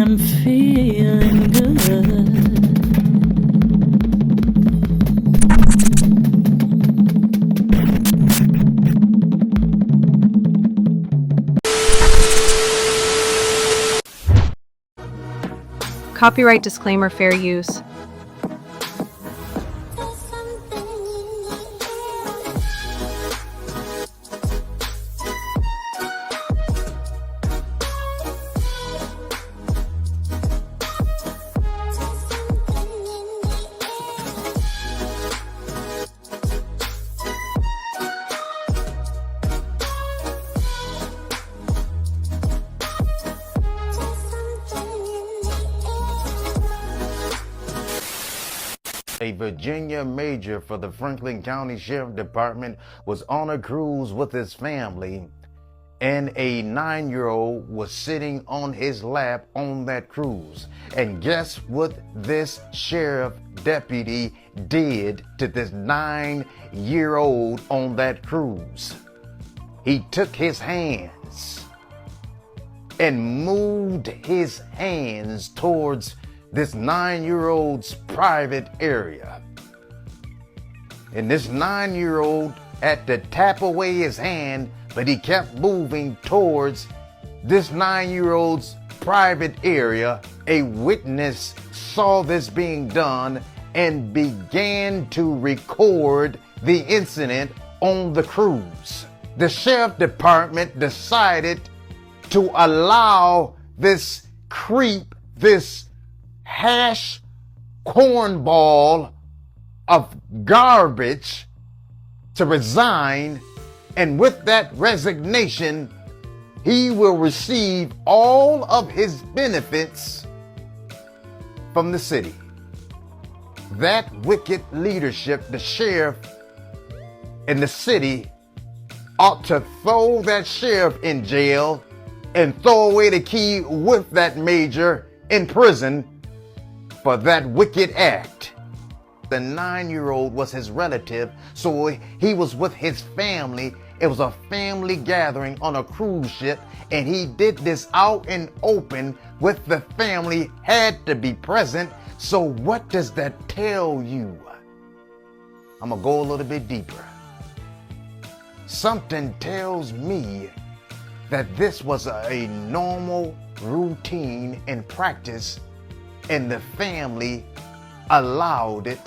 I'm feeling good. Copyright disclaimer, fair use. A Virginia major for the Franklin County Sheriff Department was on a cruise with his family, and a 9-year-old was sitting on his lap on that cruise. And guess what this sheriff deputy did to this 9-year-old on that cruise? He took his hands and moved his hands towards this 9-year-old's private area. And this 9-year-old had to tap away his hand, but he kept moving towards this 9-year-old's private area. A witness saw this being done and began to record the incident on the cruise. The sheriff department decided to allow this creep, this hash cornball of garbage, to resign, and with that resignation, he will receive all of his benefits from the city. That wicked leadership, the sheriff and the city, ought to throw that sheriff in jail and throw away the key with that major in prison for that wicked act. The 9-year-old was his relative, so he was with his family. It was a family gathering on a cruise ship, and he did this out in open with the family, had to be present. So what does that tell you? I'm gonna go a little bit deeper. Something tells me that this was a normal routine and practice, and the family allowed it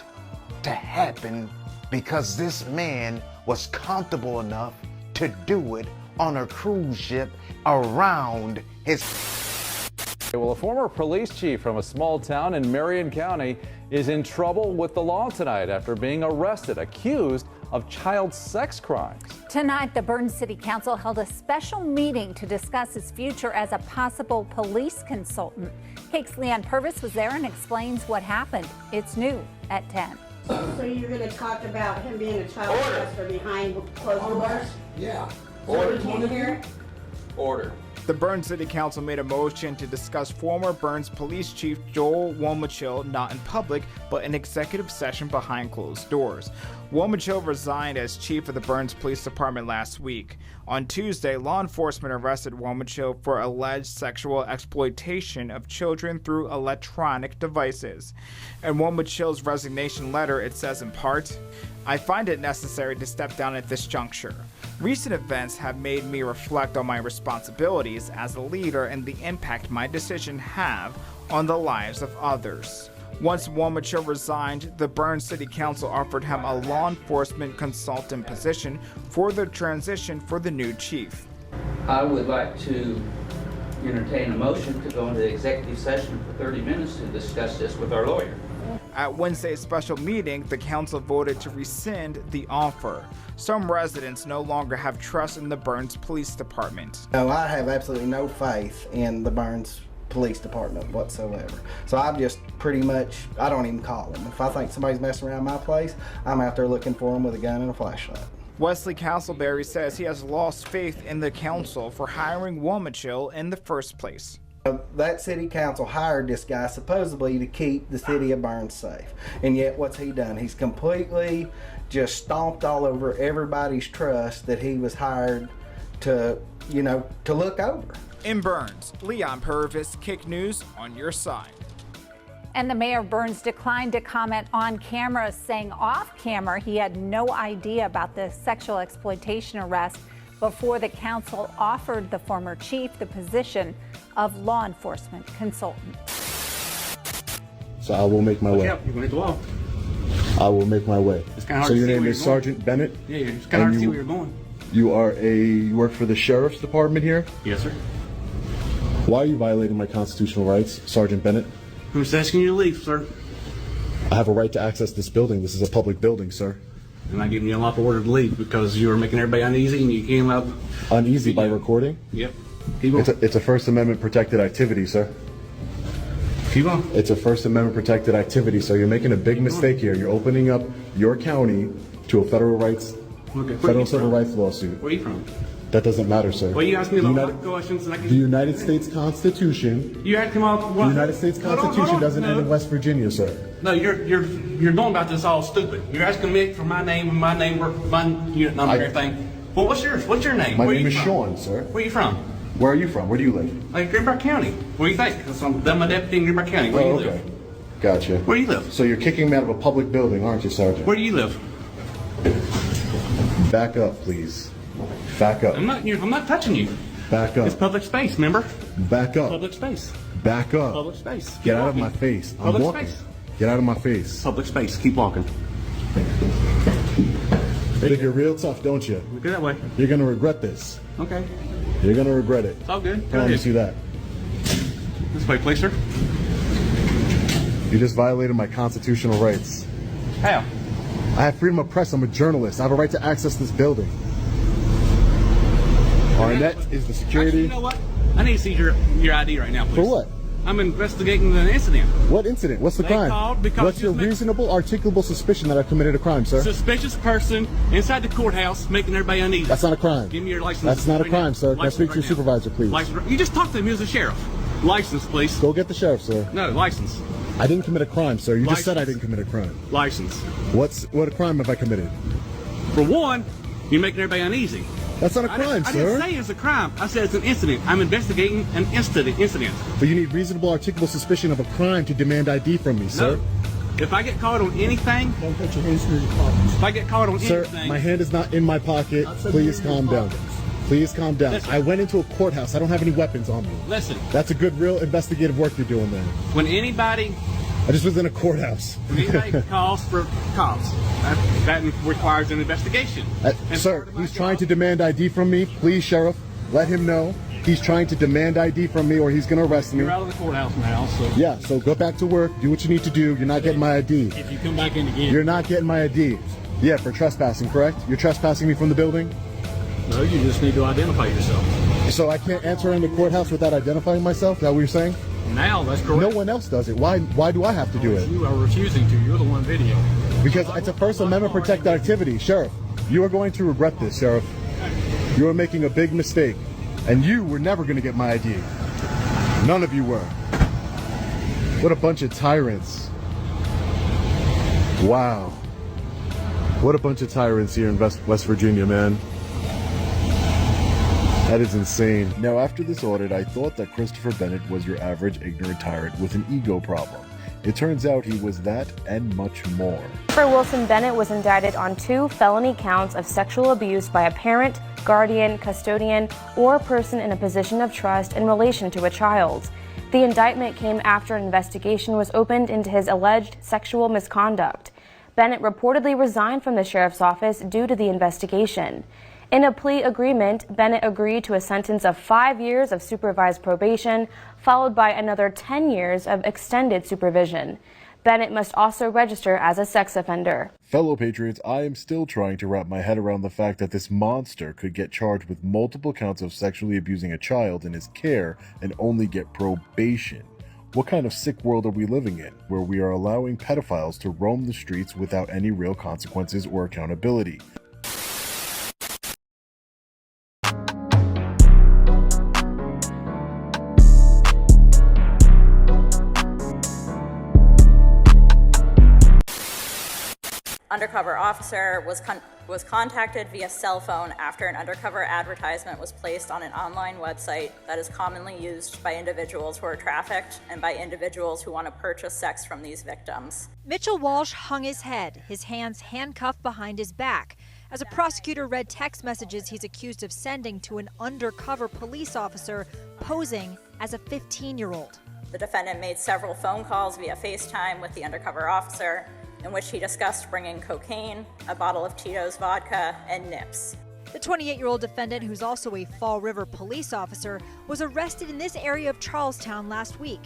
to happen because this man was comfortable enough to do it on a cruise ship around his... Well, a former police chief from a small town in Marion County is in trouble with the law tonight after being arrested, accused of child sex crimes. Tonight, the Burns City Council held a special meeting to discuss his future as a possible police consultant. 𝒲𝒶𝓎-𝒯ℛ𝒰𝒯ℋ was there and explains what happened. It's new at 10. So you're going to talk about him being a child molester behind closed doors? Yeah. Order. So we can hear it? Order. The Burns City Council made a motion to discuss former Burns Police Chief Joel 𝒲�ឍnot in public, but in executive session behind closed doors. 𝒲𝒻𝒂 resigned as chief of the Burns Police Department last week. On Tuesday, law enforcement arrested 𝒲𝒻𝒂 for alleged sexual exploitation of children through electronic devices. In 𝒲𝒻𝒂's resignation letter, it says in part, "I find it necessary to step down at this juncture. Recent events have made me reflect on my responsibilities as a leader and the impact my decision have on the lives of others." Once 𝒲𝒻𝒂 resigned, the Burns City Council offered him a law enforcement consultant position for the transition for the new chief. I would like to entertain a motion to go into executive session for 30 minutes to discuss this with our lawyer. At Wednesday's special meeting, the council voted to rescind the offer. Some residents no longer have trust in the Burns Police Department. No, I have absolutely no faith in the Burns Police Department whatsoever. So I've just pretty much, I don't even call them. If I think somebody's messing around my place, I'm out there looking for them with a gun and a flashlight. Wesley Castleberry says he has lost faith in the council for hiring 𝒲𝒻𝒂 in the first place. That city council hired this guy supposedly to keep the city of Burns safe. And yet what's he done? He's completely just stomped all over everybody's trust that he was hired to, to look over. In Burns, Leon Purvis, Kick News on your side. And the mayor of Burns declined to comment on camera, saying off camera he had no idea about the sexual exploitation arrest before the council offered the former chief the position of law enforcement consultant. So I will make my way. Yeah, you're going to hit the wall. I will make my way. It's kind of hard so to your see name where is you're going. Sergeant Bennett? Yeah, it's kind of hard to see where you're going. You work for the sheriff's department here? Yes, sir. Why are you violating my constitutional rights, Sergeant Bennett? I'm just asking you to leave, sir. I have a right to access this building. This is a public building, sir. I'm not giving you a lawful order to leave because you are making everybody uneasy and you can't allow... Uneasy by recording? Yep. Keep on. It's a First Amendment protected activity, sir. Keep on. It's a First Amendment protected activity, so you're making a big mistake here. You're opening up your county to a federal civil rights lawsuit. Where are you from? That doesn't matter, sir. Well, you asked me about questions and I can... The United States Constitution. You had to come out... The United States Constitution doesn't end in West Virginia, sir. No, you're going about this all stupid. You're asking me for my name and my unit number and everything. Well, what's yours? What's your name? My name is Sean, sir. Where are you from? Where are you from? Where do you live? Like Greenbrier County. What do you think? Because I'm my deputy in Greenbrier County. Where do you live? Gotcha. Where do you live? So you're kicking me out of a public building, aren't you, Sergeant? Where do you live? Back up, please. Back up. I'm not touching you. Back up. It's public space, remember? Back up. Public space. Back up. Public space. Get out of my face. I'm Public walking. space. Get out of my face. Public space. Keep walking. Think you're real tough, don't you? Go that way. You're gonna regret this. Okay. You're gonna regret it. It's all good. I promise you that. This way, please, sir. You just violated my constitutional rights. How? I have freedom of press. I'm a journalist. I have a right to access this building. Arnett is the security. Actually, you know what? I need to see your ID right now, please. For what? I'm investigating an incident. What incident? What's the crime? Called because What's your reasonable, articulable suspicion that I've committed a crime, sir? Suspicious person inside the courthouse making everybody uneasy. That's not a crime. Give me your license. That's not a right crime, now. sir. Can I speak to your supervisor, please? License. You just talked to him. He was a sheriff. License, please. Go get the sheriff, sir. No, license. I didn't commit a crime, sir. You just said I License. didn't commit a crime. License. What crime have I committed? For one, you're making everybody uneasy. That's not a crime, I sir. didn't say it's a crime. I said it's an incident. I'm investigating an incident. But you need reasonable, articulable suspicion of a crime to demand ID from me, sir. No. If I get caught on anything, don't put your hands in your pockets. If I get caught on Sir, anything, my hand is not in my pocket. Please calm down. Please calm down. Listen. I went into a courthouse. I don't have any weapons on me. listen. That's a good, real investigative work you're doing there. When anybody I just was in a courthouse. calls for cops, that requires an investigation. Sir, he's trying to demand ID from me. Please, Sheriff, let him know. He's trying to demand ID from me or he's going to arrest me. You're out of the courthouse now, so... Yeah, so go back to work. Do what you need to do. You're not getting my ID. If you come back in again... You're not getting my ID. Yeah, for trespassing, correct? You're trespassing me from the building? No, you just need to identify yourself. So I can't enter in the courthouse without identifying myself? Is that what you're saying? Now, that's correct. No one else does it. Why do I have to do it? You are refusing to. You're the one videoing. Because it's a First Amendment protected activity. Sheriff, you are going to regret this, Sheriff. You are making a big mistake. And you were never going to get my ID. None of you were. What a bunch of tyrants. Wow. What a bunch of tyrants here in West Virginia, man. That is insane. Now, after this audit, I thought that Christopher Bennett was your average ignorant tyrant with an ego problem. It turns out he was that and much more. Christopher Wilson Bennett was indicted on 2 felony counts of sexual abuse by a parent, guardian, custodian, or person in a position of trust in relation to a child. The indictment came after an investigation was opened into his alleged sexual misconduct. Bennett reportedly resigned from the sheriff's office due to the investigation. In a plea agreement, Bennett agreed to a sentence of 5 years of supervised probation, followed by another 10 years of extended supervision. Bennett must also register as a sex offender. Fellow Patriots, I am still trying to wrap my head around the fact that this monster could get charged with multiple counts of sexually abusing a child in his care and only get probation. What kind of sick world are we living in, where we are allowing pedophiles to roam the streets without any real consequences or accountability? An undercover officer was contacted via cell phone after an undercover advertisement was placed on an online website that is commonly used by individuals who are trafficked and by individuals who want to purchase sex from these victims. Mitchell Walsh hung his head, his hands handcuffed behind his back, as a prosecutor read text messages he's accused of sending to an undercover police officer posing as a 15-year-old. The defendant made several phone calls via FaceTime with the undercover officer, in which he discussed bringing cocaine, a bottle of Tito's vodka, and nips. The 28-year-old defendant, who's also a Fall River police officer, was arrested in this area of Charlestown last week.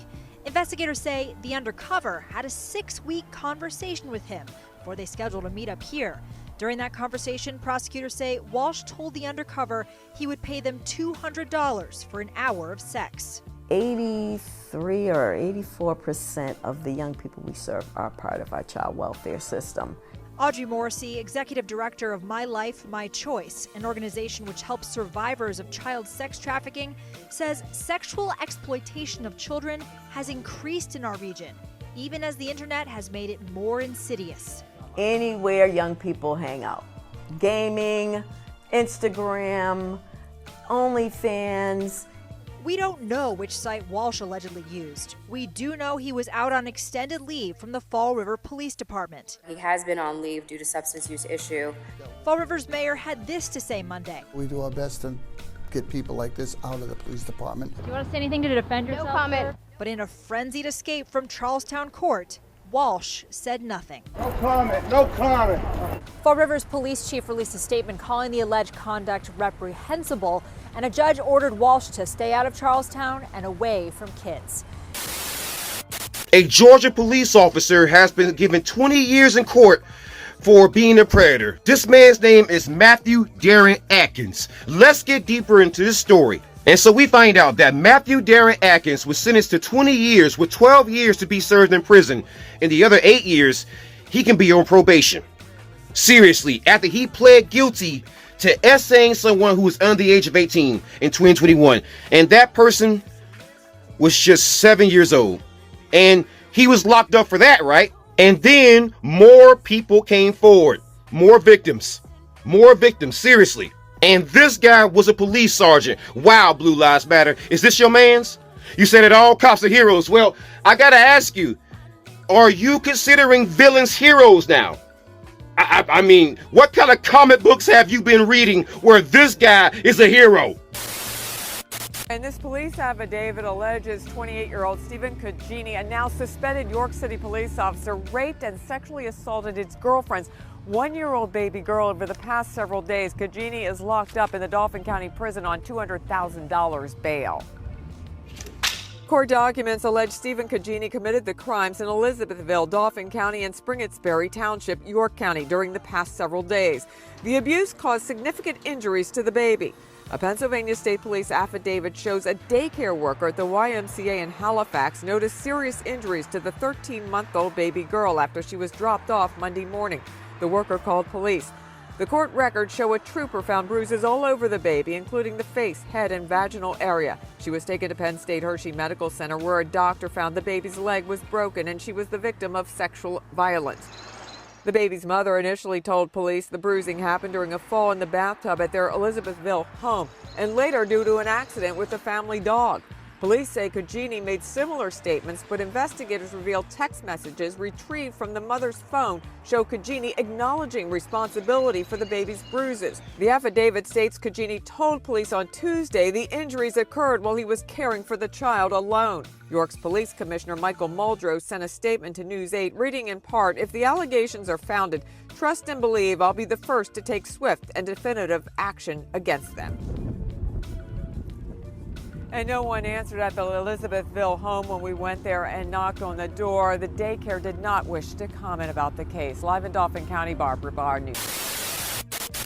Investigators say the undercover had a 6-week conversation with him before they scheduled a meetup here. During that conversation, prosecutors say Walsh told the undercover he would pay them $200 for an hour of sex. 83 or 84% of the young people we serve are part of our child welfare system. Audrey Morrissey, executive director of My Life, My Choice, an organization which helps survivors of child sex trafficking, says sexual exploitation of children has increased in our region, even as the internet has made it more insidious. Anywhere young people hang out. Gaming, Instagram, OnlyFans. We don't know which site Walsh allegedly used. We do know he was out on extended leave from the Fall River Police Department. He has been on leave due to substance use issue. Fall River's mayor had this to say Monday. We do our best to get people like this out of the police department. Do you want to say anything to defend yourself? No comment. Sir? But in a frenzied escape from Charlestown court, Walsh said nothing. No comment, no comment. Fall River's police chief released a statement calling the alleged conduct reprehensible, and a judge ordered Walsh to stay out of Charlestown and away from kids. A Georgia police officer has been given 20 years in court for being a predator. This man's name is Matthew Darren Atkins. Let's get deeper into this story. And so we find out that Matthew Darren Atkins was sentenced to 20 years with 12 years to be served in prison. In the other 8 years, he can be on probation. Seriously, after he pled guilty to essaying someone who was under the age of 18 in 2021. And that person was just 7 years old. And he was locked up for that, right? And then more people came forward. More victims, seriously. And this guy was a police sergeant. Wow, Blue Lives Matter. Is this your man's? You said that all cops are heroes. Well, I gotta ask you, are you considering villains heroes now? I mean, what kind of comic books have you been reading where this guy is a hero? And this police affidavit alleges 28-year-old 𝒲𝒶𝓎-𝒯ℛ𝒰𝒯ℋ, a now suspended York City police officer, raped and sexually assaulted his girlfriend's 1-year-old baby girl over the past several days. 𝒯ℎ is locked up in the Dauphin County prison on $200,000 bail. Court documents allege 𝒲𝒶𝓎-𝒯ℛ𝒰𝒯ℋ committed the crimes in Elizabethville, Dauphin County, and Springettsbury Township, York County, during the past several days. The abuse caused significant injuries to the baby. A Pennsylvania State Police affidavit shows a daycare worker at the YMCA in Halifax noticed serious injuries to the 13-month-old baby girl after she was dropped off Monday morning. The worker called police. The court records show a trooper found bruises all over the baby, including the face, head, and vaginal area. She was taken to Penn State Hershey Medical Center, where a doctor found the baby's leg was broken and she was the victim of sexual violence. The baby's mother initially told police the bruising happened during a fall in the bathtub at their Elizabethville home and later due to an accident with the family dog. Police say 𝒯ℎ made similar statements, but investigators revealed text messages retrieved from the mother's phone show 𝒯ℎ acknowledging responsibility for the baby's bruises. The affidavit states 𝒯ℎ told police on Tuesday the injuries occurred while he was caring for the child alone. York's Police Commissioner Michael Muldrow sent a statement to News 8, reading in part, "If the allegations are founded, trust and believe I'll be the first to take swift and definitive action against them." And no one answered at the Elizabethville home when we went there and knocked on the door. The daycare did not wish to comment about the case. Live in Dauphin County, Barbara Barr, News.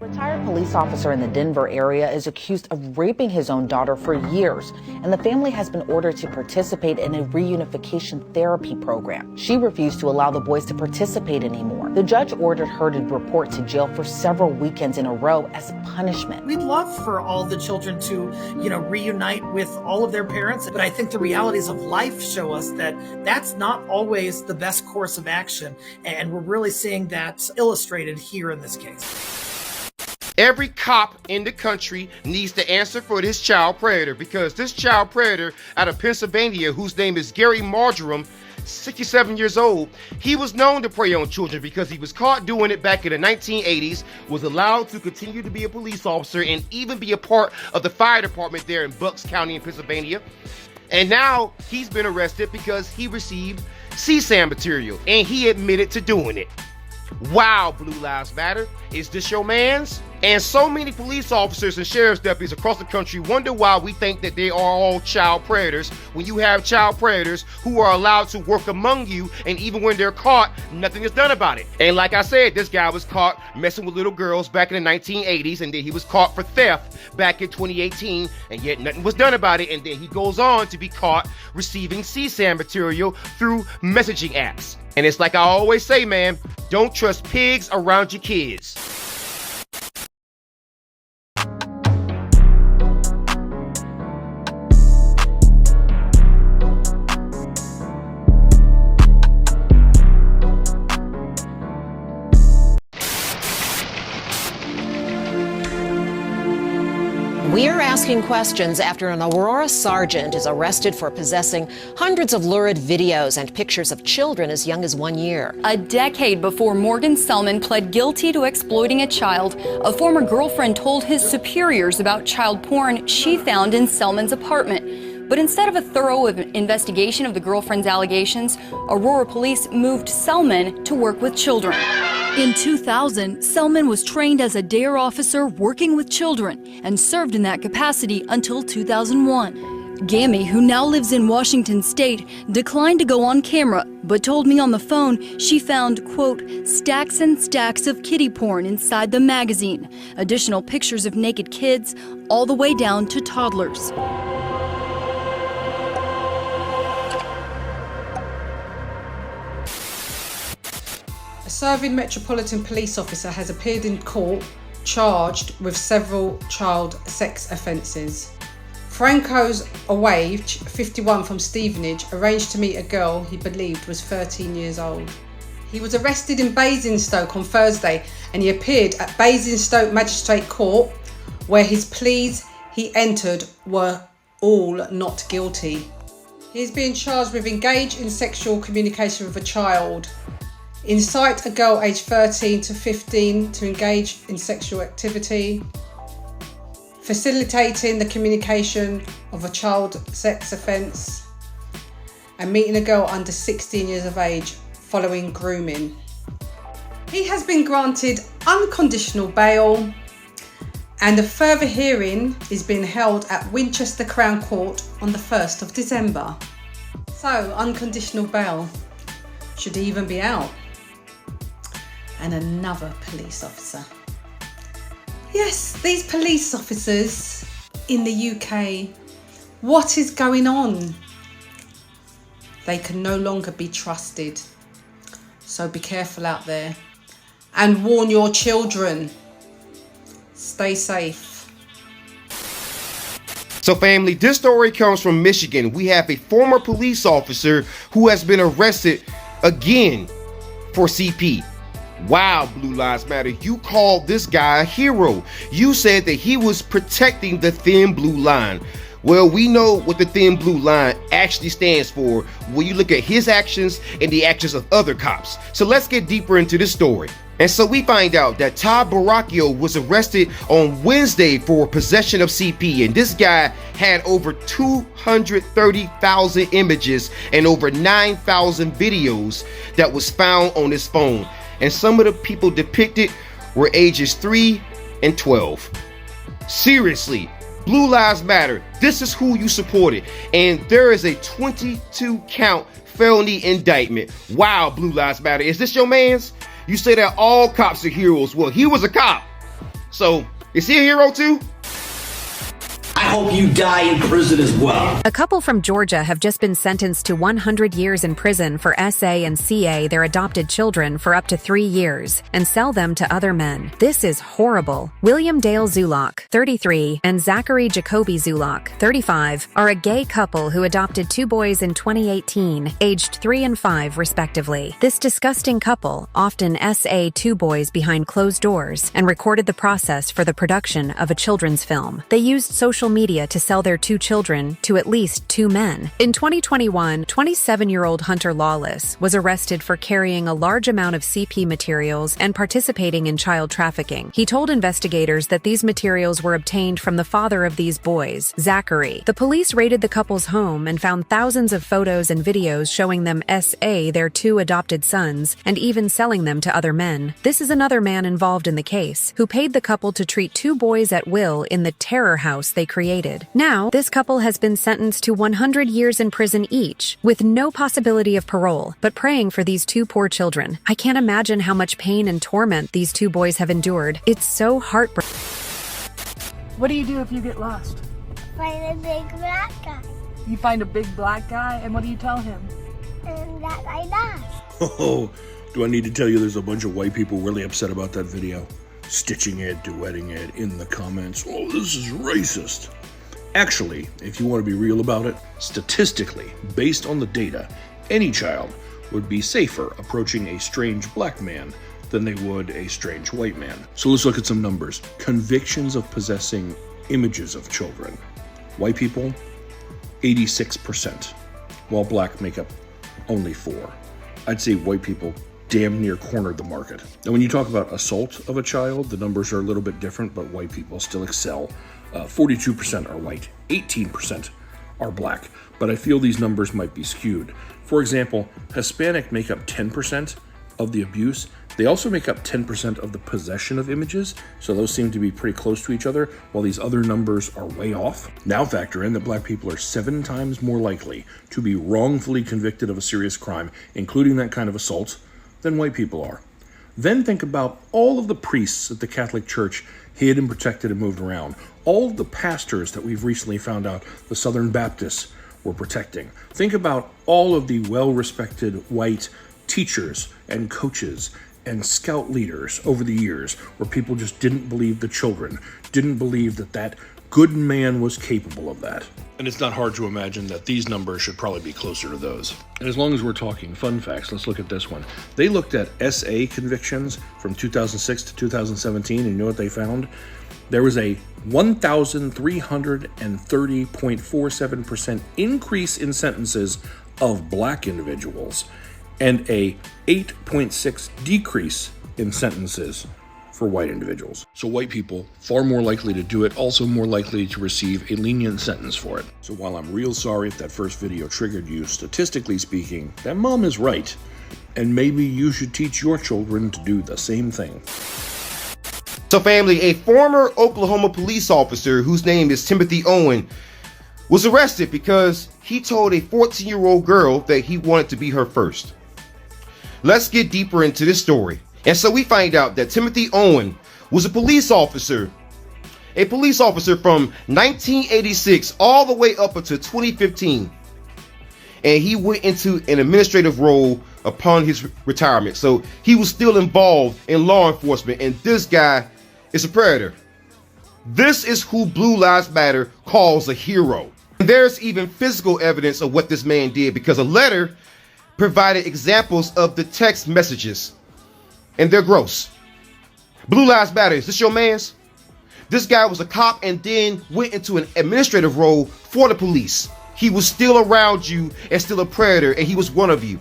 A retired police officer in the Denver area is accused of raping his own daughter for years, and the family has been ordered to participate in a reunification therapy program. She refused to allow the boys to participate anymore. The judge ordered her to report to jail for several weekends in a row as punishment. We'd love for all the children to, reunite with all of their parents, but I think the realities of life show us that that's not always the best course of action, and we're really seeing that illustrated here in this case. Every cop in the country needs to answer for this child predator, because this child predator out of Pennsylvania, whose name is Gary Marjoram, 67 years old, he was known to prey on children because he was caught doing it back in the 1980s, was allowed to continue to be a police officer and even be a part of the fire department there in Bucks County in Pennsylvania. And now he's been arrested because he received 𝒲𝒶𝓎 material and he admitted to doing it. Wow, Blue Lives Matter. Is this your man's? And so many police officers and sheriff's deputies across the country wonder why we think that they are all child predators when you have child predators who are allowed to work among you, and even when they're caught, nothing is done about it. And like I said, this guy was caught messing with little girls back in the 1980s, and then he was caught for theft back in 2018, and yet nothing was done about it. And then he goes on to be caught receiving 𝒲𝒶𝓎 material through messaging apps. And it's like I always say, man, don't trust pigs around your kids. We're asking questions after an Aurora sergeant is arrested for possessing hundreds of lurid videos and pictures of children as young as 1 year. A decade before Morgan Selman pled guilty to exploiting a child, a former girlfriend told his superiors about child porn she found in Selman's apartment. But instead of a thorough investigation of the girlfriend's allegations, Aurora police moved Selman to work with children. In 2000, Selman was trained as a DARE officer working with children and served in that capacity until 2001. Gammy, who now lives in Washington State, declined to go on camera, but told me on the phone she found, quote, stacks and stacks of kiddie porn inside the magazine, additional pictures of naked kids, all the way down to toddlers. A serving Metropolitan Police officer has appeared in court charged with several child sex offences. Franco's Awage, 51 from Stevenage, arranged to meet a girl he believed was 13 years old. He was arrested in Basingstoke on Thursday and he appeared at Basingstoke Magistrate Court, where his pleas he entered were all not guilty. He is being charged with engage in sexual communication with a child, incite a girl aged 13 to 15 to engage in sexual activity, facilitating the communication of a child sex offence, and meeting a girl under 16 years of age following grooming. He has been granted unconditional bail, and a further hearing is being held at Winchester Crown Court on the 1st of December. So, unconditional bail. Should he even be out? And another police officer. Yes, these police officers in the UK, what is going on? They can no longer be trusted. So be careful out there and warn your children. Stay safe. So family, this story comes from Michigan. We have a former police officer who has been arrested again for CP. Wow, Blue Lives Matter, you called this guy a hero. You said that he was protecting the thin blue line. Well, we know what the thin blue line actually stands for when you look at his actions and the actions of other cops. So let's get deeper into this story. And so we find out that Todd Baracchio was arrested on Wednesday for possession of CP, and this guy had over 230,000 images and over 9,000 videos that was found on his phone. And some of the people depicted were ages 3 and 12. Seriously, Blue Lives Matter, this is who you supported. And there is a 22-count felony indictment. Wow, Blue Lives Matter, is this your man's? You say that all cops are heroes. Well, he was a cop. So, is he a hero too? I hope you die in prison as well. A couple from Georgia have just been sentenced to 100 years in prison for SA and CA their adopted children for up to 3 years and sell them to other men. This is horrible. William Dale Zulock, 33, and Zachary Jacoby Zulock, 35, are a gay couple who adopted 2 boys in 2018, aged 3 and 5 respectively. This disgusting couple, often SA 2 boys behind closed doors, and recorded the process for the production of a children's film. They used social media to sell their 2 children to at least 2 men. In 2021, 27-year-old Hunter Lawless was arrested for carrying a large amount of CP materials and participating in child trafficking. He told investigators that these materials were obtained from the father of these boys, Zachary. The police raided the couple's home and found thousands of photos and videos showing them SA their 2 adopted sons and even selling them to other men. This is another man involved in the case, who paid the couple to treat 2 boys at will in the terror house they created. Now, this couple has been sentenced to 100 years in prison each, with no possibility of parole, but praying for these 2 poor children. I can't imagine how much pain and torment these 2 boys have endured. It's so heartbreaking. What do you do if you get lost? Find a big black guy. You find a big black guy, and what do you tell him? And that I lost. Oh, do I need to tell you there's a bunch of white people really upset about that video? Stitching it, duetting it in the comments. Oh, this is racist. Actually, if you want to be real about it, statistically, based on the data, any child would be safer approaching a strange black man than they would a strange white man. So let's look at some numbers. Convictions of possessing images of children. White people, 86%, while black make up only 4%. I'd say white people damn near cornered the market. Now, when you talk about assault of a child, the numbers are a little bit different, but white people still excel. 42% are white, 18% are black, but I feel these numbers might be skewed. For example, Hispanic make up 10% of the abuse. They also make up 10% of the possession of images, so those seem to be pretty close to each other, while these other numbers are way off. Now factor in that black people are 7 times more likely to be wrongfully convicted of a serious crime, including that kind of assault, than white people are. Then think about all of the priests at the Catholic Church hid and protected and moved around. All of the pastors that we've recently found out the Southern Baptists were protecting. Think about all of the well-respected white teachers and coaches and scout leaders over the years where people just didn't believe the children, didn't believe that that good man was capable of that. And it's not hard to imagine that these numbers should probably be closer to those. And as long as we're talking fun facts, let's look at this one. They looked at SA convictions from 2006 to 2017, and you know what they found? There was a 1,330.47% increase in sentences of black individuals and a 8.6% decrease in sentences for white individuals. So white people, far more likely to do it, also more likely to receive a lenient sentence for it. So while I'm real sorry if that first video triggered you, statistically speaking, that mom is right. And maybe you should teach your children to do the same thing. So family, a former Oklahoma police officer whose name is Timothy Owen was arrested because he told a 14-year-old girl that he wanted to be her first. Let's get deeper into this story. And so we find out that Timothy Owen was a police officer from 1986 all the way up until 2015. And he went into an administrative role upon his retirement. So he was still involved in law enforcement, and this guy is a predator. This is who Blue Lives Matter calls a hero. And there's even physical evidence of what this man did, because a letter provided examples of the text messages, and they're gross. Blue Lives Matter, is this your man's? This guy was a cop and then went into an administrative role for the police. He was still around you and still a predator, and he was one of you.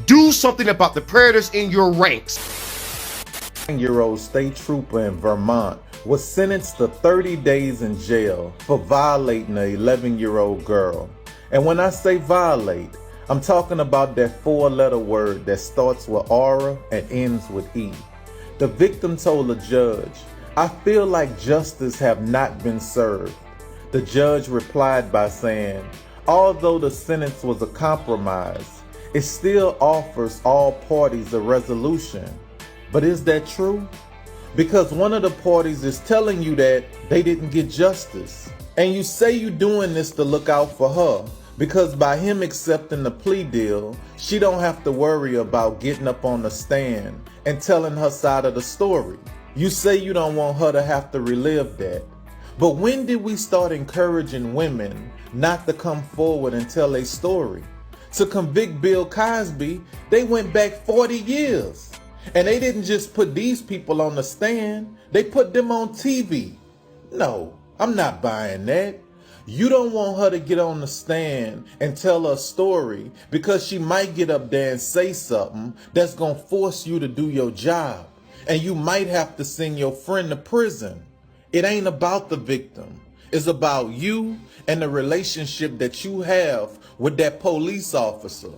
Do something about the predators in your ranks. 9-year-old state trooper in Vermont was sentenced to 30 days in jail for violating an 11-year-old girl. And when I say violate, I'm talking about that 4-letter word that starts with aura and ends with E. The victim told the judge, "I feel like justice have not been served." The judge replied by saying, although the sentence was a compromise, it still offers all parties a resolution. But is that true? because one of the parties is telling you that they didn't get justice. And you say you're doing this to look out for her, because by him accepting the plea deal, she don't have to worry about getting up on the stand and telling her side of the story. You say you don't want her to have to relive that. But when did we start encouraging women not to come forward and tell a story? To convict Bill Cosby, they went back 40 years. And they didn't just put these people on the stand, they put them on TV. No, I'm not buying that. You don't want her to get on the stand and tell her story because she might get up there and say something that's going to force you to do your job. And you might have to send your friend to prison. It ain't about the victim. It's about you and the relationship that you have with that police officer.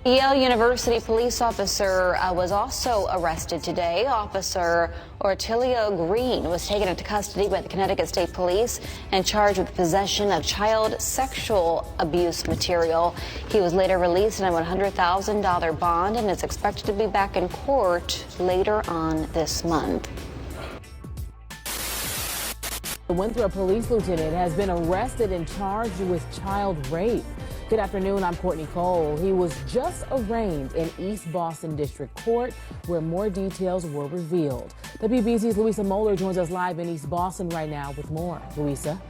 Yale University police officer was also arrested today. Officer Ortilio Green was taken into custody by the Connecticut State Police and charged with possession of child sexual abuse material. He was later released on a $100,000 bond and is expected to be back in court later on this month. The Winthrop police lieutenant has been arrested and charged with child rape. Good afternoon, I'm Courtney Cole. He was just arraigned in East Boston District Court, where more details were revealed. WBZ's Louisa Moeller joins us live in East Boston right now with more. Louisa.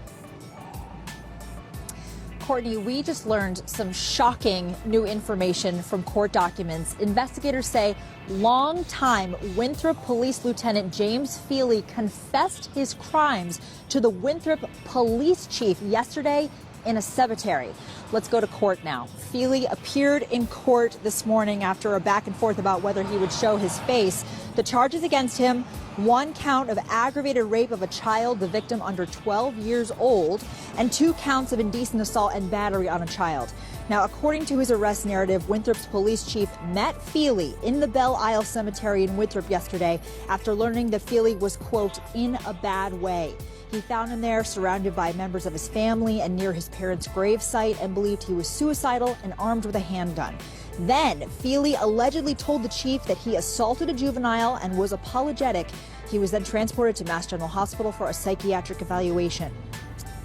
Courtney, we just learned some shocking new information from court documents. Investigators say longtime Winthrop Police Lieutenant James Feely confessed his crimes to the Winthrop Police Chief yesterday in a cemetery. Let's go to court now. Feely appeared in court this morning after a back and forth about whether he would show his face. The charges against him: one count of aggravated rape of a child, the victim under 12 years old, and 2 counts of indecent assault and battery on a child. Now, according to his arrest narrative, Winthrop's police chief met Feely in the Belle Isle Cemetery in Winthrop yesterday after learning that Feely was, quote, in a bad way. He found him there surrounded by members of his family and near his parents' gravesite and believed he was suicidal and armed with a handgun. Then Feely allegedly told the chief that he assaulted a juvenile and was apologetic. He was then transported to Mass General Hospital for a psychiatric evaluation.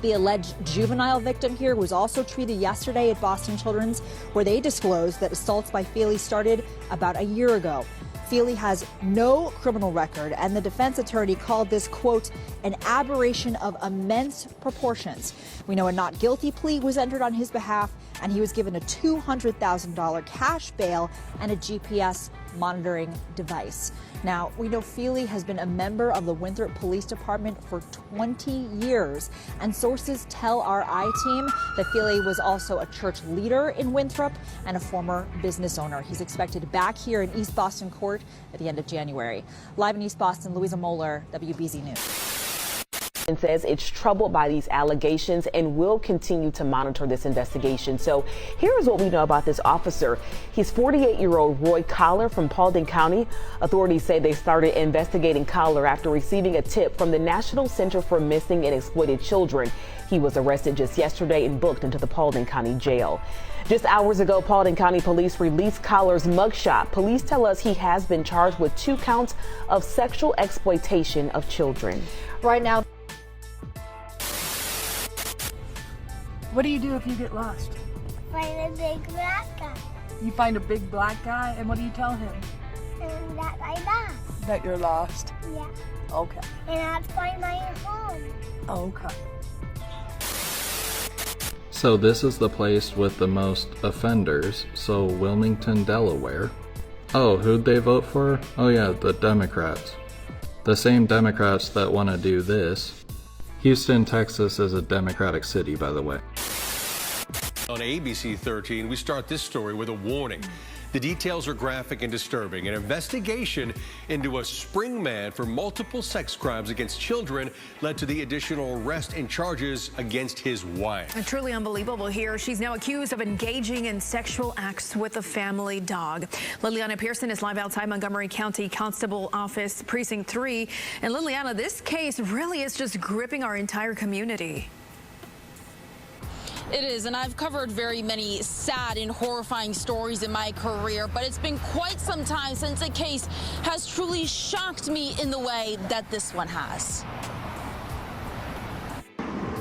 The alleged juvenile victim here was also treated yesterday at Boston Children's, where they disclosed that assaults by Feely started about a year ago. Feely has no criminal record, and the defense attorney called this, quote, an aberration of immense proportions. We know a not guilty plea was entered on his behalf, and he was given a $200,000 cash bail and a GPS monitoring device. Now, we know Feely has been a member of the Winthrop Police Department for 20 years, and sources tell our I-Team that Feely was also a church leader in Winthrop and a former business owner. He's expected back here in East Boston Court at the end of January. Live in East Boston, Louisa Moeller, WBZ News. And says it's troubled by these allegations and will continue to monitor this investigation. So here is what we know about this officer. He's 48-year-old Roy Collar from Paulding County. Authorities say they started investigating Collar after receiving a tip from the National Center for Missing and Exploited Children. He was arrested just yesterday and booked into the Paulding County Jail. Just hours ago, Paulding County Police released Collar's mugshot. Police tell us he has been charged with 2 counts of sexual exploitation of children. Right now, what do you do if you get lost? Find a big black guy. You find a big black guy, and what do you tell him? And that I lost. That you're lost? Yeah. Okay. And I'd find my home. Okay. So this is the place with the most offenders, so Wilmington, Delaware. Oh, who'd they vote for? Oh yeah, the Democrats. The same Democrats that want to do this. Houston, Texas is a Democratic city, by the way. On ABC 13, we start this story with a warning. The details are graphic and disturbing. An investigation into a spring man for multiple sex crimes against children led to the additional arrest and charges against his wife. And truly unbelievable here. She's now accused of engaging in sexual acts with a family dog. Liliana Pearson is live outside Montgomery County Constable Office, Precinct 3. And Liliana, this case really is just gripping our entire community. It is, and I've covered very many sad and horrifying stories in my career, but it's been quite some time since a case has truly shocked me in the way that this one has.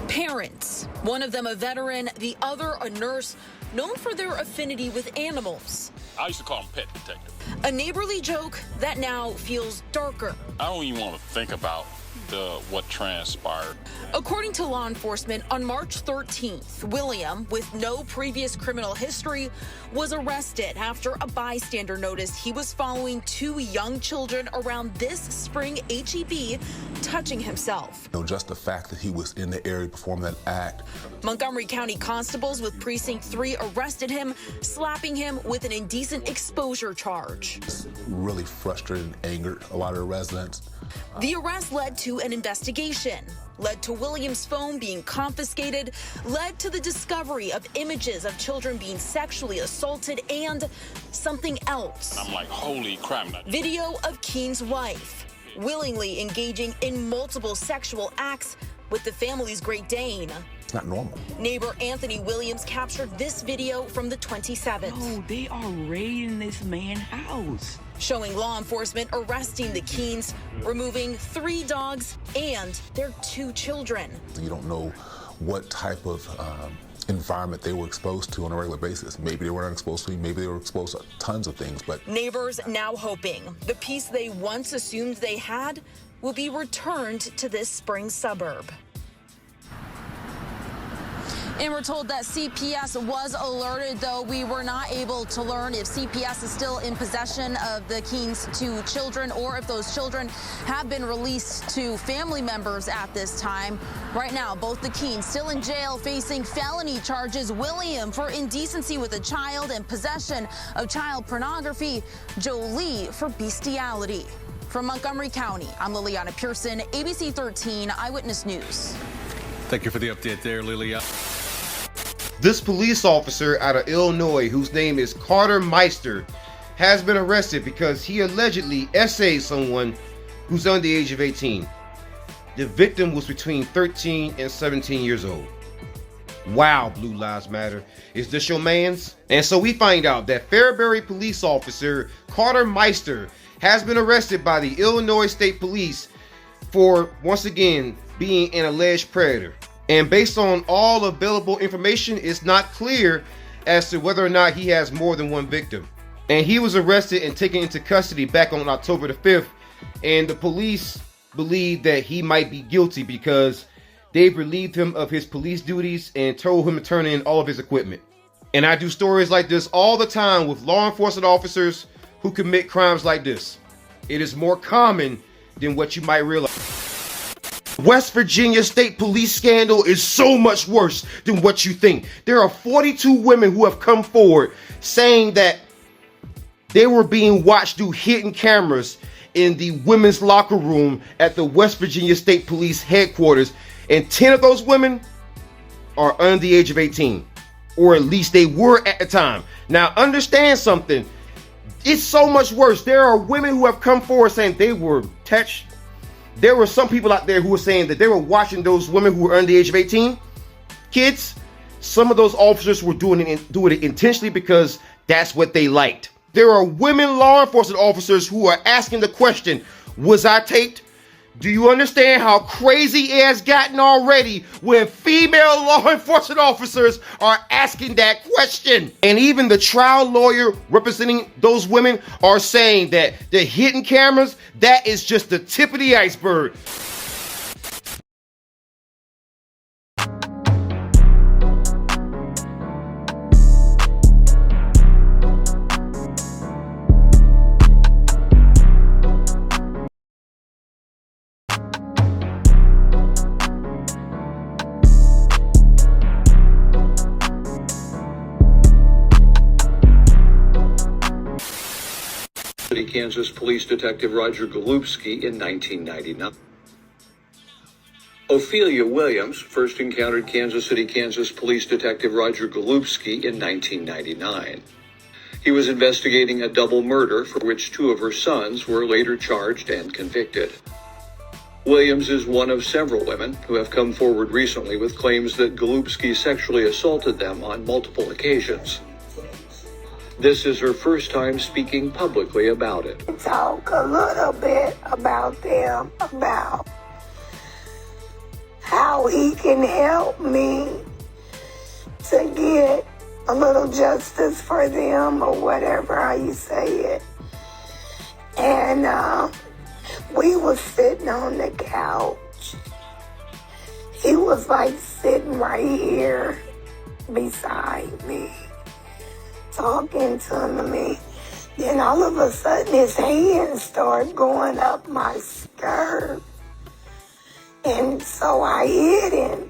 Parents, one of them a veteran, the other a nurse, known for their affinity with animals. I used to call them pet detective. A neighborly joke that now feels darker. I don't even want to think about what transpired. According to law enforcement, on March 13th, William, with no previous criminal history, was arrested after a bystander noticed he was following two young children around this spring HEB, touching himself. Just the fact that he was in the area performing that act. Montgomery County constables with Precinct 3 arrested him, slapping him with an indecent exposure charge. It's really frustrated and angered a lot of the residents. The arrest led to an investigation, led to William's phone being confiscated, led to the discovery of images of children being sexually assaulted, and something else. I'm like, holy crap. Video of Keen's wife willingly engaging in multiple sexual acts with the family's Great Dane. It's not normal. Neighbor Anthony Williams captured this video from the 27th. Oh, they are raiding this man's house. Showing law enforcement arresting the Keens, removing 3 dogs and their 2 children. You don't know what type of environment they were exposed to on a regular basis. Maybe they weren't exposed to, maybe they were exposed to tons of things, but... Neighbors now hoping the peace they once assumed they had will be returned to this spring suburb. And we're told that CPS was alerted, though we were not able to learn if CPS is still in possession of the Keen's 2 children or if those children have been released to family members at this time. Right now, both the Keens still in jail facing felony charges. William for indecency with a child and possession of child pornography. Jolie for bestiality. From Montgomery County, I'm Liliana Pearson, ABC 13 Eyewitness News. Thank you for the update there, Liliana. This police officer out of Illinois, whose name is Carter Meister, has been arrested because he allegedly essayed someone who's under the age of 18. The victim was between 13 and 17 years old. Wow, Blue Lives Matter. Is this your man's? And so we find out that Fairbury police officer Carter Meister has been arrested by the Illinois State Police for, once again, being an alleged predator. And based on all available information, it's not clear as to whether or not he has more than one victim. And he was arrested and taken into custody back on October the 5th. And the police believe that he might be guilty because they've relieved him of his police duties and told him to turn in all of his equipment. And I do stories like this all the time with law enforcement officers who commit crimes like this. It is more common than what you might realize. West Virginia State Police scandal is so much worse than what you think. There are 42 women who have come forward saying that they were being watched through hidden cameras in the women's locker room at the West Virginia State Police headquarters. And 10 of those women are under the age of 18. Or at least they were at the time. Now understand something. It's so much worse. There are women who have come forward saying they were touched. There were some people out there who were saying that they were watching those women who were under the age of 18. Kids, some of those officers were doing it intentionally because that's what they liked. There are women law enforcement officers who are asking the question, was I taped? Do you understand how crazy it has gotten already when female law enforcement officers are asking that question? And even the trial lawyer representing those women are saying that the hidden cameras, that is just the tip of the iceberg. Kansas police detective Roger Golubski in 1999. Ophelia Williams first encountered Kansas City, Kansas police detective Roger Golubski in 1999. He was investigating a double murder for which two of her sons were later charged and convicted. Williams is one of several women who have come forward recently with claims that Golubski sexually assaulted them on multiple occasions. This is her first time speaking publicly about it. Talk a little bit about them, about how he can help me to get a little justice for them, or whatever how you say it. And we was sitting on the couch. He was like sitting right here beside me, talking to me. Then all of a sudden his hands started going up my skirt. And so I hit him.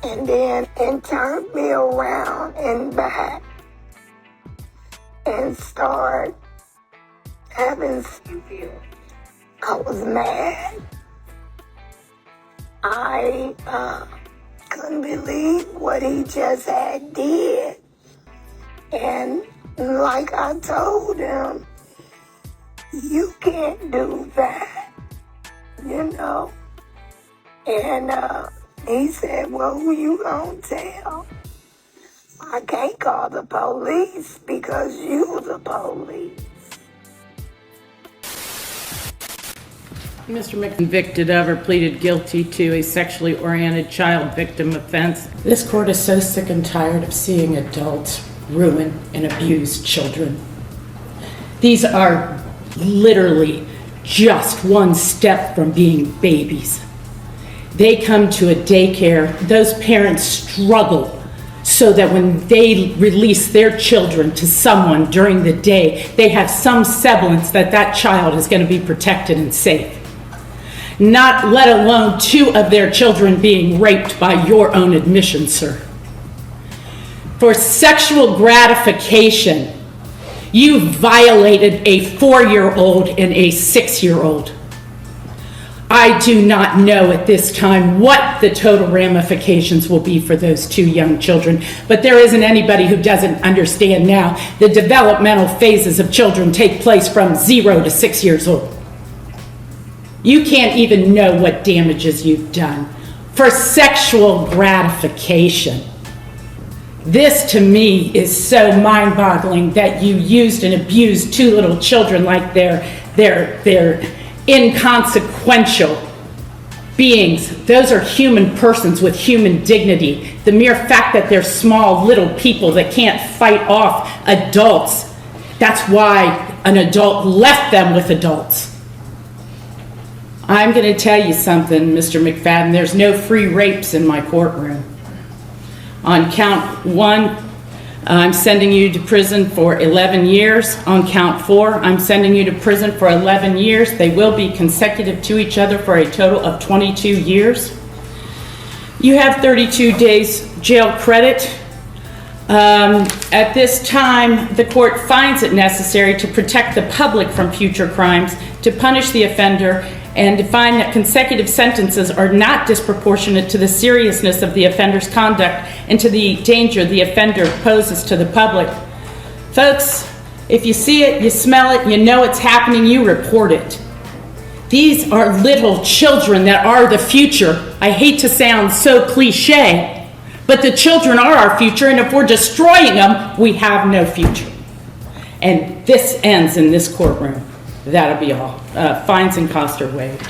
And then turned me around and back and started having fear. I was mad. I couldn't believe what he just had did. And like I told him, you can't do that, you know. And he said, well, who you gonna tell? I can't call the police because you the police. Mr. McConvicted convicted of or pleaded guilty to a sexually oriented child victim offense. This court is so sick and tired of seeing adults ruin and abuse children. These are literally just one step from being babies. They come to a daycare, those parents struggle so that when they release their children to someone during the day, they have some semblance that that child is going to be protected and safe. Not let alone two of their children being raped by your own admission, sir. For sexual gratification, you violated a 4-year-old and a 6-year-old. I do not know at this time what the total ramifications will be for those two young children, but there isn't anybody who doesn't understand now the developmental phases of children take place from 0 to 6 years old. You can't even know what damages you've done for sexual gratification. This to me is so mind-boggling that you used and abused two little children like they're inconsequential beings. Those are human persons with human dignity. The mere fact that they're small little people that can't fight off adults, that's why an adult left them with adults. I'm going to tell you something, Mr. McFadden. There's no free rapes in my courtroom. On count 1, I'm sending you to prison for 11 years. On count 4, I'm sending you to prison for 11 years. They will be consecutive to each other for a total of 22 years. You have 32 days jail credit. At this time, the court finds it necessary to protect the public from future crimes, to punish the offender, and to find that consecutive sentences are not disproportionate to the seriousness of the offender's conduct and to the danger the offender poses to the public. Folks, if you see it, you smell it, you know it's happening, you report it. These are little children that are the future. I hate to sound so cliche, but the children are our future, and if we're destroying them, we have no future. And this ends in this courtroom. That'll be all. Fines and costs are waived.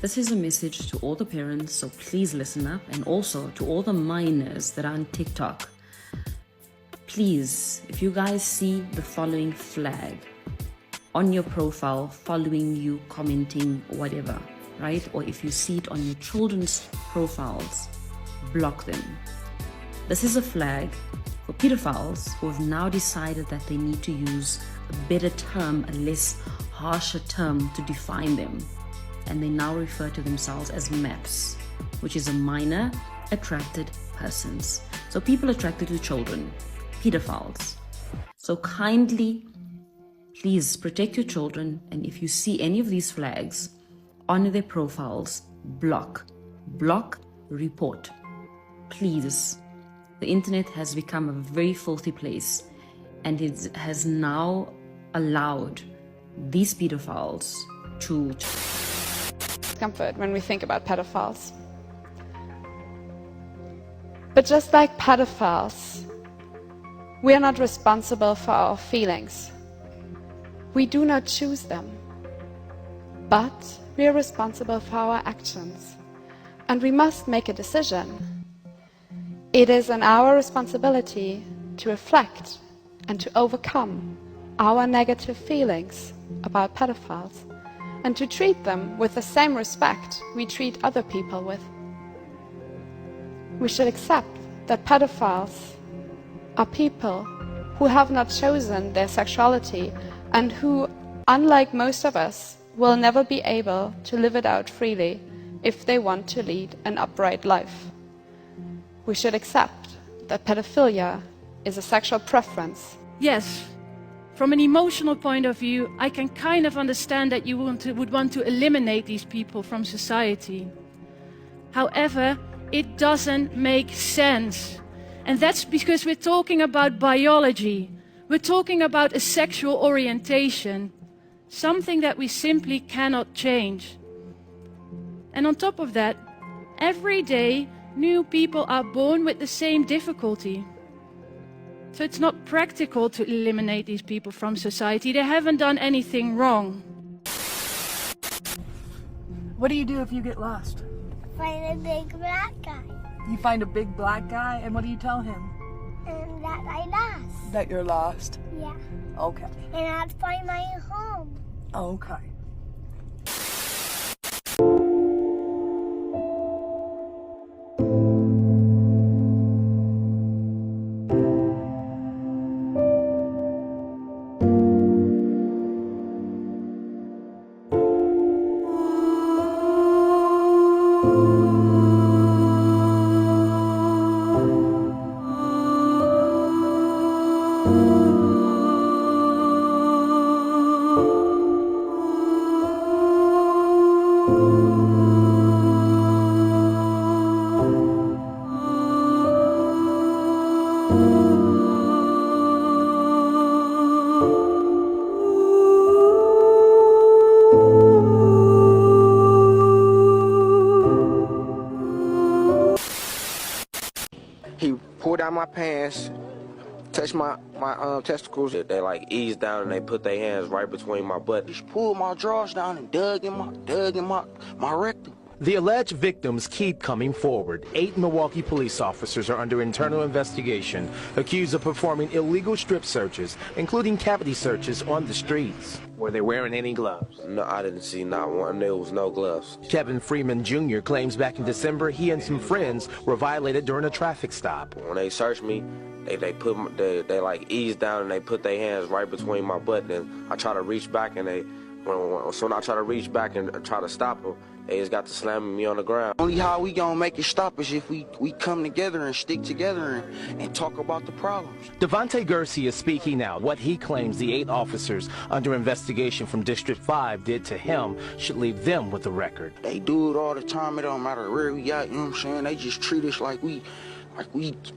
This is a message to all the parents, so please listen up, and also to all the minors that are on TikTok. please, if you guys see the following flag on your profile, following you, commenting, whatever, right? Or if you see it on your children's profiles, block them. This is a flag for pedophiles who have now decided that they need to use a better term, a less harsher term to define them. And they now refer to themselves as MAPS, which is a minor attracted persons. So people attracted to children, pedophiles. So kindly, please protect your children, and if you see any of these flags on their profiles, block, report. Please. The internet has become a very filthy place, and it has now allowed these pedophiles to discomfort when we think about pedophiles. But just like pedophiles, we are not responsible for our feelings. We do not choose them, but we are responsible for our actions, and we must make a decision. It is our responsibility to reflect and to overcome our negative feelings about pedophiles and to treat them with the same respect we treat other people with. We should accept that pedophiles are people who have not chosen their sexuality and who, unlike most of us, will never be able to live it out freely if they want to lead an upright life. We should accept that pedophilia is a sexual preference. Yes, from an emotional point of view, I can kind of understand that you would want to eliminate these people from society. However, it doesn't make sense. And that's because we're talking about biology. We're talking about a sexual orientation, something that we simply cannot change. And on top of that, every day, new people are born with the same difficulty. So it's not practical to eliminate these people from society. They haven't done anything wrong. What do you do if you get lost? Find a big black guy. You find a big black guy, and what do you tell him? And that I lost. That you're lost? Yeah. Okay. And I'd find my home. Okay. He pulled down my pants, touched my testicles. They like eased down and they put their hands right between my butt. He pulled my drawers down and dug in my rectum. The alleged victims keep coming forward. 8 Milwaukee police officers are under internal investigation, accused of performing illegal strip searches, including cavity searches on the streets. Were they wearing any gloves? No, I didn't see not one. There was no gloves. Kevin Freeman Jr. claims back in December he and some friends were violated during a traffic stop. When they searched me, they like eased down and they put their hands right between my butt. And I try to reach back and when I try to reach back and try to stop them, they just got to slamming me on the ground. Only how we gonna make it stop is if we come together and stick together and talk about the problems. Devontae Gersey is speaking out. What he claims the 8 officers under investigation from District 5 did to him should leave them with a record. They do it all the time. It don't matter where we at, you know what I'm saying? They just treat us like we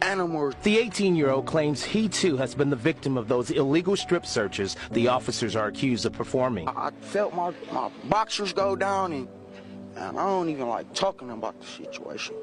animals. The 18-year-old claims he too has been the victim of those illegal strip searches the officers are accused of performing. I felt my boxers go down and I don't even like talking about the situation.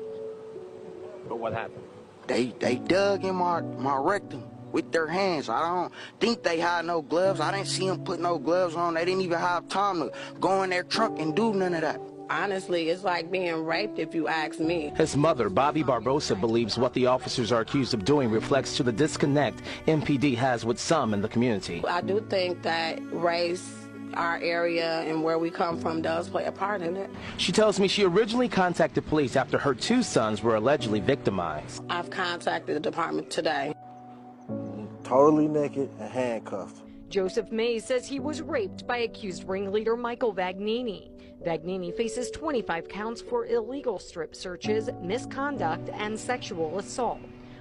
But what happened? They dug in my rectum with their hands. I don't think they had no gloves. I didn't see them put no gloves on. They didn't even have time to go in their trunk and do none of that. Honestly, it's like being raped if you ask me. His mother, Bobby Barbosa, believes what the officers are accused of doing reflects to the disconnect MPD has with some in the community. I do think that race, our area, and where we come from does play a part in it. She tells me she originally contacted police after her 2 sons were allegedly victimized. I've contacted the department today. Totally naked and handcuffed. Joseph Mays says he was raped by accused ringleader Michael Vagnini. Vagnini faces 25 counts for illegal strip searches, misconduct, and sexual assault.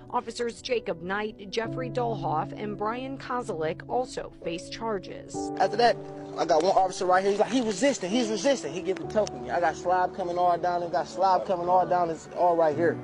Officers Jacob Knight, Jeffrey Dolhoff, and Brian Kozalik also face charges. After that, I got one officer right here. He's like, he's resisting. He giving token me. I got slob coming all down and got slob coming all down. It's all right here.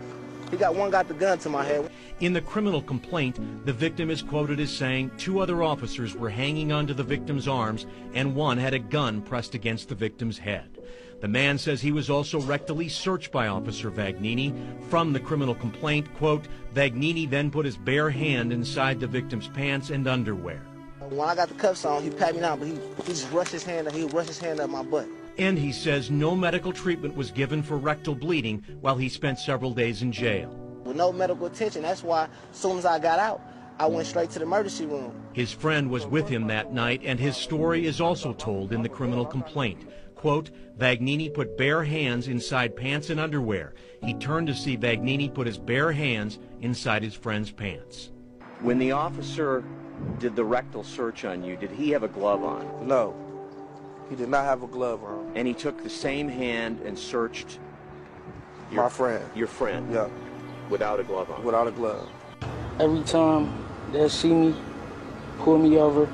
He got the gun to my head. In the criminal complaint, the victim is quoted as saying 2 other officers were hanging onto the victim's arms and one had a gun pressed against the victim's head. The man says he was also rectally searched by Officer Vagnini. From the criminal complaint, quote, Vagnini then put his bare hand inside the victim's pants and underwear. When I got the cuffs on, he pat me down, but he just rushed his hand up my butt. And he says no medical treatment was given for rectal bleeding while he spent several days in jail. With no medical attention, that's why as soon as I got out, I went straight to the emergency room. His friend was with him that night, and his story is also told in the criminal complaint. Quote, Vagnini put bare hands inside pants and underwear. He turned to see Vagnini put his bare hands inside his friend's pants. When the officer did the rectal search on you, did he have a glove on? No, he did not have a glove on. And he took the same hand and searched my friend. Your friend? Yeah. Without a glove on? Without a glove. Every time they see me, pull me over,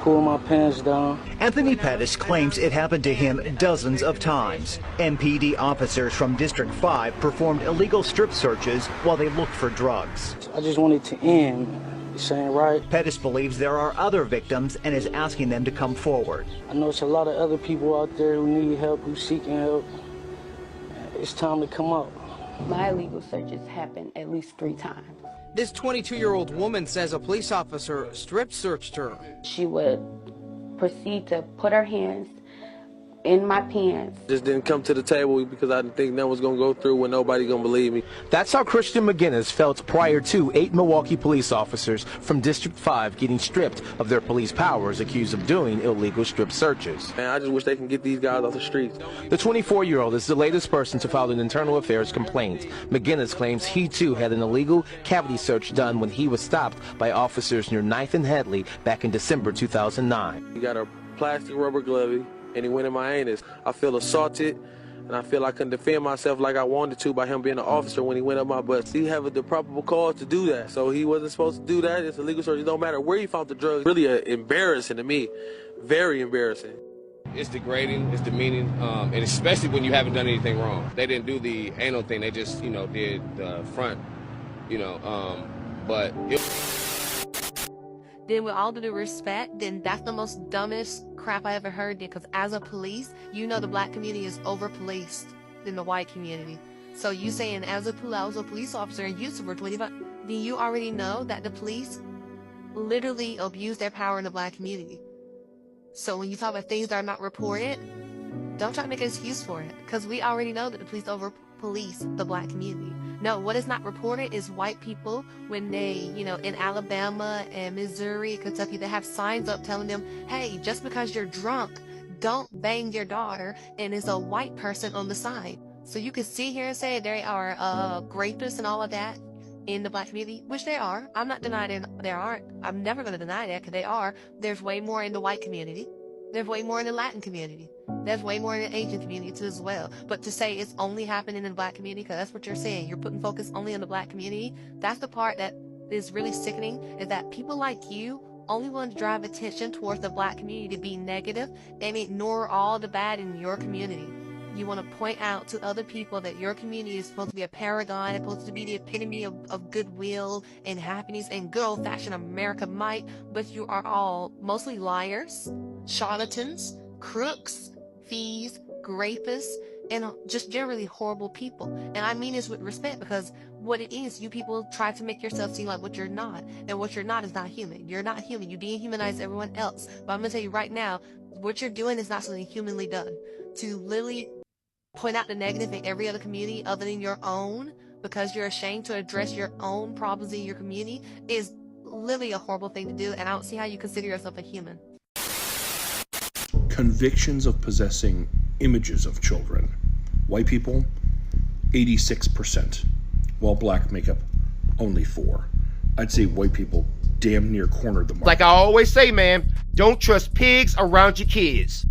pull my pants down. Anthony Pettis claims it happened to him dozens of times. MPD officers from District 5 performed illegal strip searches while they looked for drugs. I just wanted to end. Saying right. Pettis believes there are other victims and is asking them to come forward. I know it's a lot of other people out there who need help, who seeking help. It's time to come out. My illegal searches happened at least 3 times. This 22-year-old woman says a police officer strip searched her. She would proceed to put her hands in my pants. Just didn't come to the table because I didn't think that was going to go through when nobody going to believe me. That's how Christian McGinnis felt prior to 8 Milwaukee police officers from District 5 getting stripped of their police powers accused of doing illegal strip searches. Man, I just wish they can get these guys off the streets. The 24-year-old is the latest person to file an internal affairs complaint. McGinnis claims he too had an illegal cavity search done when he was stopped by officers near 9th and Headley back in December 2009. He got a plastic rubber glove and he went in my anus. I feel assaulted, and I feel I couldn't defend myself like I wanted to by him being an officer when he went up my butt. He had the probable cause to do that, so he wasn't supposed to do that. It's a legal search. It don't matter where he found the drugs. Really embarrassing to me, very embarrassing. It's degrading, it's demeaning, and especially when you haven't done anything wrong. They didn't do the anal thing, they just, did the front, but it. Then with all due respect, then that's the most dumbest crap I ever heard. Because as a police, the black community is over-policed than the white community. So you saying as a police officer and you for 25, then you already know that the police literally abuse their power in the black community. So when you talk about things that are not reported, don't try to make an excuse for it. Because we already know that the police over-police the black community. No, what is not reported is white people when they, in Alabama and Missouri, Kentucky, they have signs up telling them, hey, just because you're drunk, don't bang your daughter, and it's a white person on the side. So you can sit here and say they are rapists and all of that in the black community, which they are. I'm not denying there aren't. I'm never going to deny that because they are. There's way more in the white community. There's way more in the Latin community. There's way more in the Asian community too as well. But to say it's only happening in the black community, because that's what you're saying, you're putting focus only on the black community, that's the part that is really sickening, is that people like you only want to drive attention towards the black community to be negative and ignore all the bad in your community. You want to point out to other people that your community is supposed to be a paragon, it's supposed to be the epitome of goodwill and happiness and good old-fashioned America might, but you are all mostly liars, charlatans, crooks, thieves, rapists, and just generally horrible people. And I mean this with respect because what it is, you people try to make yourself seem like what you're not, and what you're not is not human. You're not human. You dehumanize everyone else. But I'm going to tell you right now, what you're doing is not something humanly done. To literally point out the negative in every other community other than your own because you're ashamed to address your own problems in your community is literally a horrible thing to do, and I don't see how you consider yourself a human. Convictions of possessing images of children. White people, 86%, while black make up only 4%. I'd say white people damn near cornered the market. Like I always say, man, don't trust pigs around your kids.